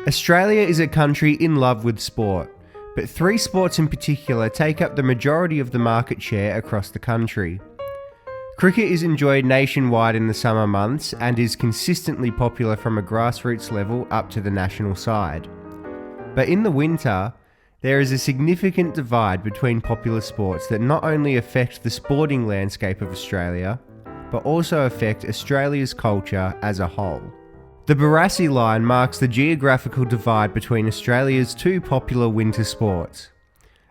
Australia is a country in love with sport, but three sports in particular take up the majority of the market share across the country. Cricket is enjoyed nationwide in the summer months and is consistently popular from a grassroots level up to the national side. But in the winter, there is a significant divide between popular sports that not only affect the sporting landscape of Australia, but also affect Australia's culture as a whole. The Barassi Line marks the geographical divide between Australia's two popular winter sports: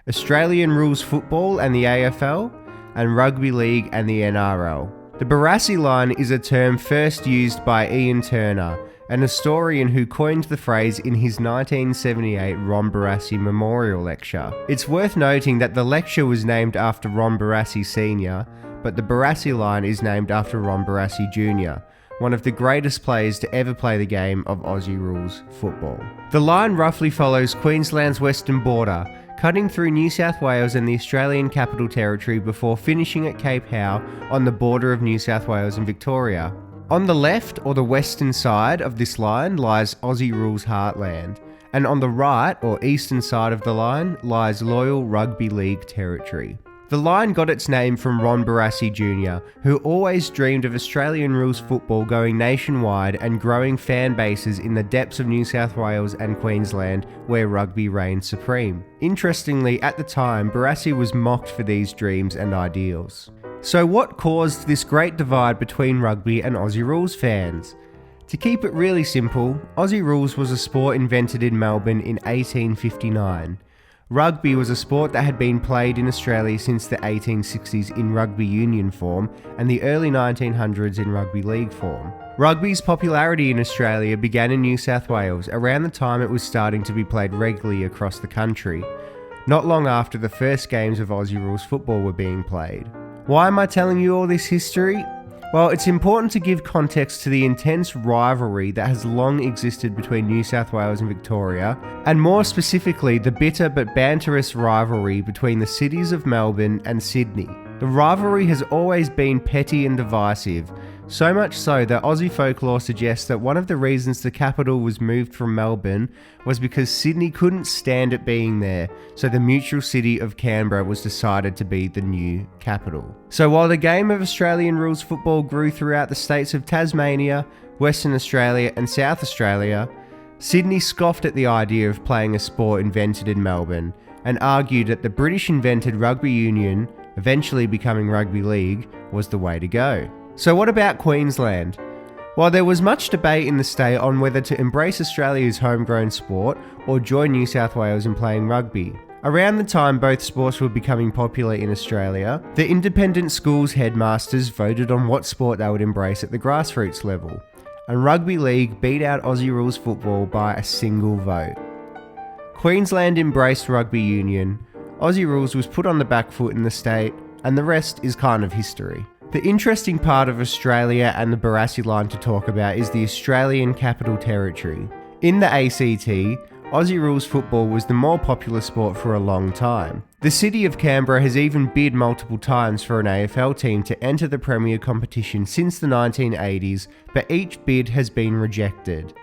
Australian rules football and the AFL, and rugby league and the NRL. The Barassi Line is a term first used by Ian Turner, an historian who coined the phrase in his 1978 Ron Barassi Memorial Lecture. It's worth noting that the lecture was named after Ron Barassi Sr., but the Barassi Line is named after Ron Barassi Jr., one of the greatest players to ever play the game of Aussie rules football. The line roughly follows Queensland's western border, cutting through New South Wales and the Australian Capital Territory before finishing at Cape Howe on the border of New South Wales and Victoria. On the left, or the western side of this line, lies Aussie rules heartland, and on the right, or eastern side of the line, lies loyal rugby league territory. The line got its name from Ron Barassi Jr., who always dreamed of Australian rules football going nationwide and growing fan bases in the depths of New South Wales and Queensland, where rugby reigned supreme. Interestingly, at the time, Barassi was mocked for these dreams and ideals. So what caused this great divide between rugby and Aussie rules fans? To keep it really simple, Aussie rules was a sport invented in Melbourne in 1859. Rugby was a sport that had been played in Australia since the 1860s in rugby union form and the early 1900s in rugby league form. Rugby's popularity in Australia began in New South Wales around the time it was starting to be played regularly across the country, not long after the first games of Aussie rules football were being played. Why am I telling you all this history? Well, it's important to give context to the intense rivalry that has long existed between New South Wales and Victoria, and more specifically the bitter but banterous rivalry between the cities of Melbourne and Sydney. The rivalry has always been petty and divisive, so much so that Aussie folklore suggests that one of the reasons the capital was moved from Melbourne was because Sydney couldn't stand it being there, so the mutual city of Canberra was decided to be the new capital. So while the game of Australian rules football grew throughout the states of Tasmania, Western Australia and South Australia, Sydney scoffed at the idea of playing a sport invented in Melbourne and argued that the British invented rugby union, eventually becoming rugby league, was the way to go. So what about Queensland? While there was much debate in the state on whether to embrace Australia's homegrown sport or join New South Wales in playing rugby, around the time both sports were becoming popular in Australia, the independent schools headmasters voted on what sport they would embrace at the grassroots level, and rugby league beat out Aussie rules football by a single vote. Queensland embraced rugby union, Aussie rules was put on the back foot in the state, and the rest is kind of history. The interesting part of Australia and the Barassi Line to talk about is the Australian Capital Territory. In the ACT, Aussie rules football was the more popular sport for a long time. The city of Canberra has even bid multiple times for an AFL team to enter the premier competition since the 1980s, but each bid has been rejected.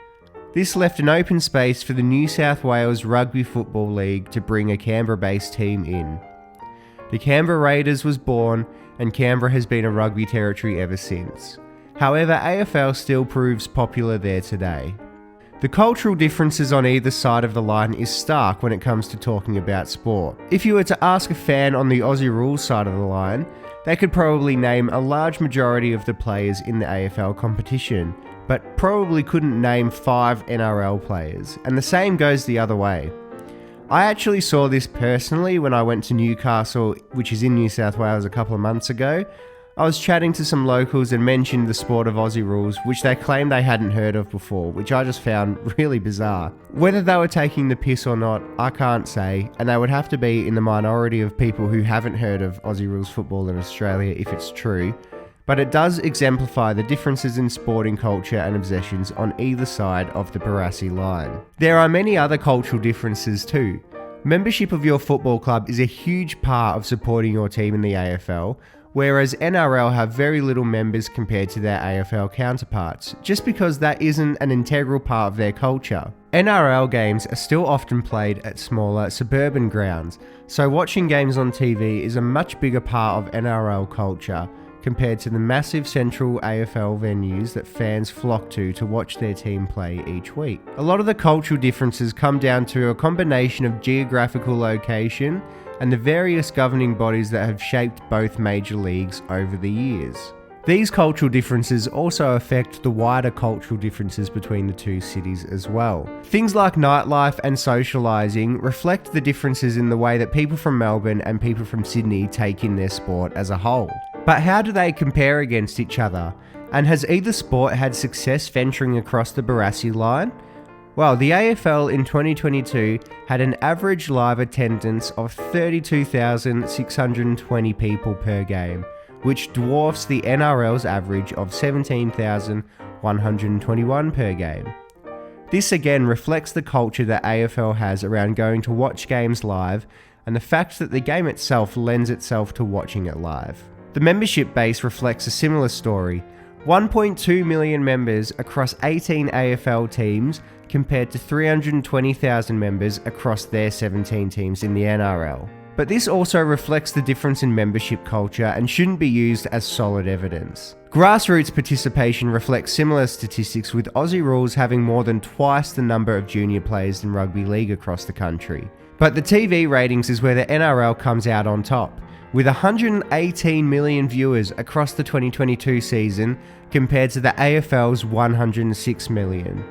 This left an open space for the New South Wales Rugby Football League to bring a Canberra-based team in. The Canberra Raiders was born, and Canberra has been a rugby territory ever since. However, AFL still proves popular there today. The cultural differences on either side of the line is stark when it comes to talking about sport. If you were to ask a fan on the Aussie rules side of the line, they could probably name a large majority of the players in the AFL competition, but probably couldn't name 5 NRL players, and the same goes the other way. I actually saw this personally when I went to Newcastle, which is in New South Wales, a couple of months ago. I was chatting to some locals and mentioned the sport of Aussie rules, which they claimed they hadn't heard of before, which I just found really bizarre. Whether they were taking the piss or not, I can't say, and they would have to be in the minority of people who haven't heard of Aussie rules football in Australia if it's true. But it does exemplify the differences in sporting culture and obsessions on either side of the Barassi Line. There are many other cultural differences too. Membership of your football club is a huge part of supporting your team in the AFL, whereas NRL have very little members compared to their AFL counterparts, just because that isn't an integral part of their culture. NRL games are still often played at smaller suburban grounds, so watching games on TV is a much bigger part of NRL culture compared to the massive central AFL venues that fans flock to watch their team play each week. A lot of the cultural differences come down to a combination of geographical location and the various governing bodies that have shaped both major leagues over the years. These cultural differences also affect the wider cultural differences between the two cities as well. Things like nightlife and socialising reflect the differences in the way that people from Melbourne and people from Sydney take in their sport as a whole. But how do they compare against each other? And has either sport had success venturing across the Barassi Line? Well, the AFL in 2022 had an average live attendance of 32,620 people per game, which dwarfs the NRL's average of 17,121 per game. This again reflects the culture that AFL has around going to watch games live and the fact that the game itself lends itself to watching it live. The membership base reflects a similar story. 1.2 million members across 18 AFL teams compared to 320,000 members across their 17 teams in the NRL. But this also reflects the difference in membership culture and shouldn't be used as solid evidence. Grassroots participation reflects similar statistics, with Aussie rules having more than twice the number of junior players than rugby league across the country. But the TV ratings is where the NRL comes out on top, with 118 million viewers across the 2022 season compared to the AFL's 106 million.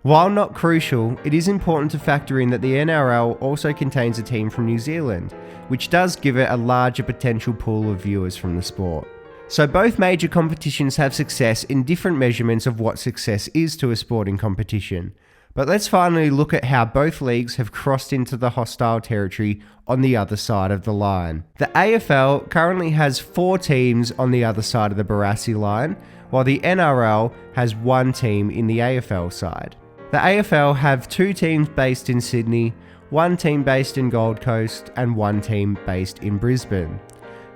While not crucial, it is important to factor in that the NRL also contains a team from New Zealand, which does give it a larger potential pool of viewers from the sport. So both major competitions have success in different measurements of what success is to a sporting competition. But let's finally look at how both leagues have crossed into the hostile territory on the other side of the line. The AFL currently has 4 teams on the other side of the Barassi Line, while the NRL has 1 team in the AFL side. The AFL have 2 teams based in Sydney, 1 team based in Gold Coast, and 1 team based in Brisbane.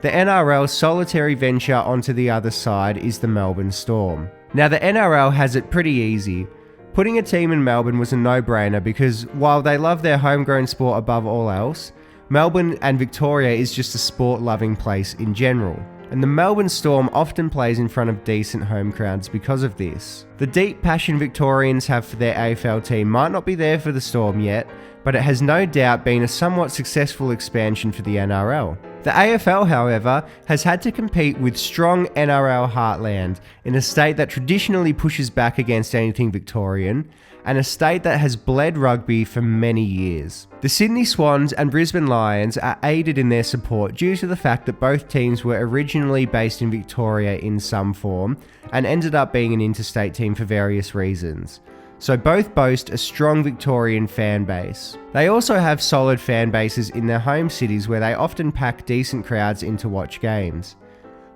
The NRL's solitary venture onto the other side is the Melbourne Storm. Now the NRL has it pretty easy. Putting a team in Melbourne was a no-brainer because while they love their homegrown sport above all else, Melbourne and Victoria is just a sport-loving place in general. And the Melbourne Storm often plays in front of decent home crowds because of this. The deep passion Victorians have for their AFL team might not be there for the Storm yet, but it has no doubt been a somewhat successful expansion for the NRL. The AFL, however, has had to compete with strong NRL heartland in a state that traditionally pushes back against anything Victorian, and a state that has bled rugby for many years. The Sydney Swans and Brisbane Lions are aided in their support due to the fact that both teams were originally based in Victoria in some form and ended up being an interstate team for various reasons. So both boast a strong Victorian fan base. They also have solid fan bases in their home cities where they often pack decent crowds in to watch games.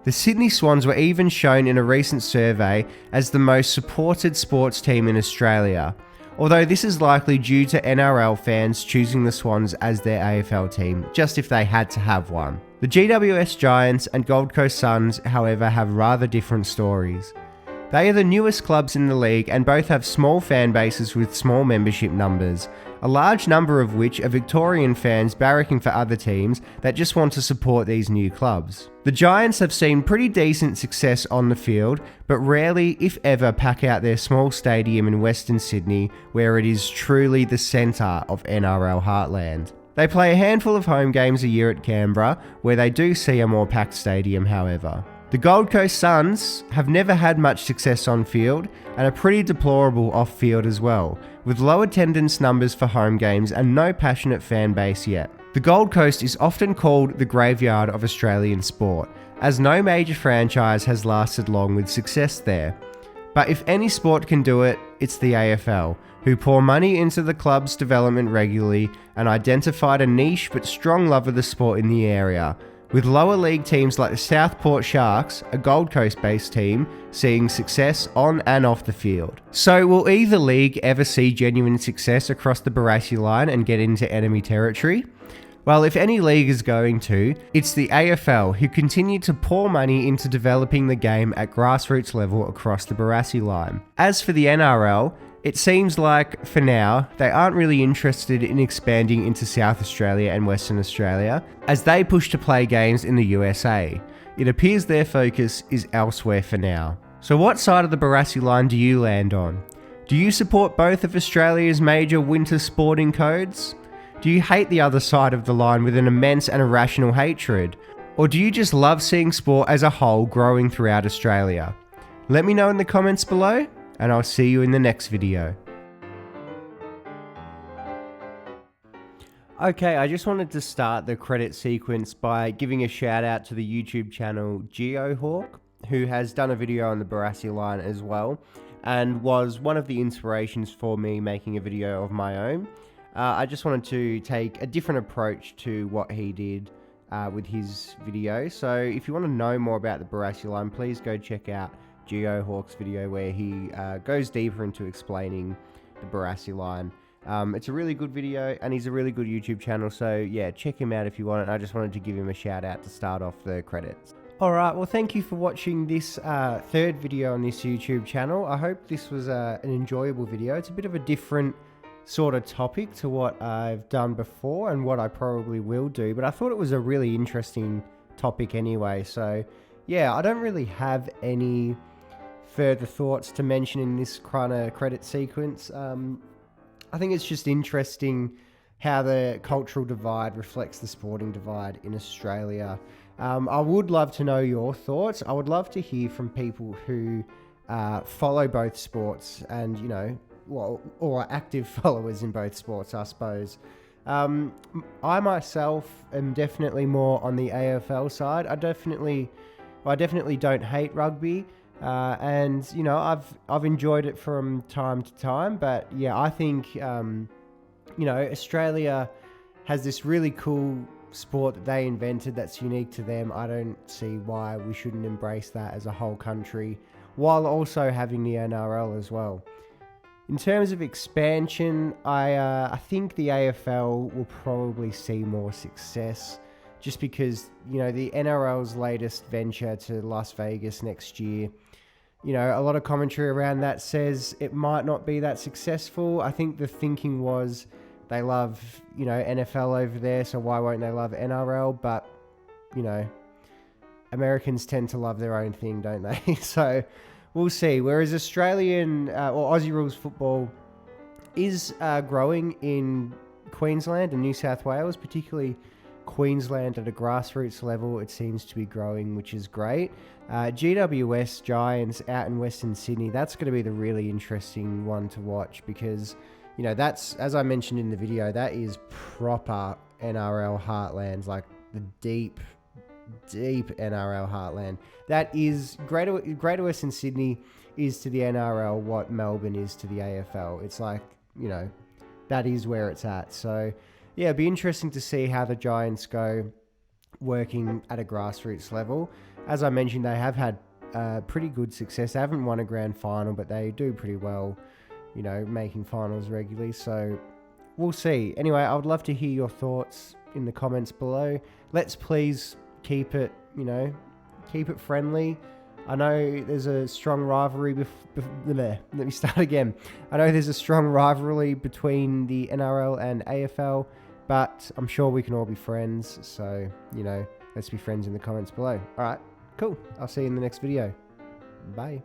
The Sydney Swans were even shown in a recent survey as the most supported sports team in Australia, although this is likely due to NRL fans choosing the Swans as their AFL team, just if they had to have one. The GWS Giants and Gold Coast Suns, however, have rather different stories. They are the newest clubs in the league and both have small fan bases with small membership numbers, a large number of which are Victorian fans barracking for other teams that just want to support these new clubs. The Giants have seen pretty decent success on the field, but rarely, if ever, pack out their small stadium in Western Sydney where it is truly the centre of NRL heartland. They play a handful of home games a year at Canberra, where they do see a more packed stadium however. The Gold Coast Suns have never had much success on field and are pretty deplorable off field as well, with low attendance numbers for home games and no passionate fan base yet. The Gold Coast is often called the graveyard of Australian sport, as no major franchise has lasted long with success there. But if any sport can do it, it's the AFL, who pour money into the club's development regularly and identified a niche but strong love of the sport in the area, with lower league teams like the Southport Sharks, a Gold Coast-based team, seeing success on and off the field. So will either league ever see genuine success across the Barassi Line and get into enemy territory? Well, if any league is going to, it's the AFL, who continue to pour money into developing the game at grassroots level across the Barassi Line. As for the NRL, it seems like, for now, they aren't really interested in expanding into South Australia and Western Australia, as they push to play games in the USA. It appears their focus is elsewhere for now. So what side of the Barassi Line do you land on? Do you support both of Australia's major winter sporting codes? Do you hate the other side of the line with an immense and irrational hatred? Or do you just love seeing sport as a whole growing throughout Australia? Let me know in the comments below, and I'll see you in the next video. Okay, I just wanted to start the credit sequence by giving a shout out to the YouTube channel Geohawk, who has done a video on the Barassi Line as well, and was one of the inspirations for me making a video of my own. I just wanted to take a different approach to what he did with his video. So if you want to know more about the Barassi Line, please go check out Geohawk's video where he goes deeper into explaining the Barassi Line. It's a really good video, and he's a really good YouTube channel, so yeah, check him out if you want. I just wanted to give him a shout out to start off the credits. Alright, well thank you for watching this third video on this YouTube channel. I hope this was an enjoyable video. It's a bit of a different sort of topic to what I've done before and what I probably will do, but I thought it was a really interesting topic anyway. So yeah, I don't really have any further thoughts to mention in this kind of credit sequence. I think it's just interesting how the cultural divide reflects the sporting divide in Australia. I would love to know your thoughts. I would love to hear from people who follow both sports and, you know, well, or are active followers in both sports, I suppose. I myself am definitely more on the AFL side. I definitely don't hate rugby, and you know, I've enjoyed it from time to time. But yeah, I think you know, Australia has this really cool sport that they invented that's unique to them. I don't see why we shouldn't embrace that as a whole country, while also having the NRL as well. In terms of expansion, I think the AFL will probably see more success, just because, you know, the NRL's latest venture to Las Vegas next year, you know, a lot of commentary around that says it might not be that successful. I think the thinking was they love, you know, NFL over there, so why won't they love NRL? But, you know, Americans tend to love their own thing, don't they? So we'll see. Whereas Australian or Aussie rules football is growing in Queensland and New South Wales, particularly Queensland at a grassroots level. It seems to be growing, which is great. GWS Giants out in Western Sydney, that's going to be the really interesting one to watch, because, you know, that's, as I mentioned in the video, that is proper NRL heartlands, like the deep NRL heartland. That is Greater Western Sydney is to the NRL what Melbourne is to the AFL. It's like, you know, that is where it's at. So yeah, it'd be interesting to see how the Giants go working at a grassroots level. As I mentioned, they have had pretty good success. They haven't won a grand final, but they do pretty well, you know, making finals regularly. So we'll see. Anyway, I would love to hear your thoughts in the comments below. Let's please keep it, you know, keep it friendly. I know there's a strong rivalry let me start again. I know there's a strong rivalry between the NRL and AFL, but I'm sure we can all be friends. So, you know, let's be friends in the comments below. All right, cool. I'll see you in the next video. Bye.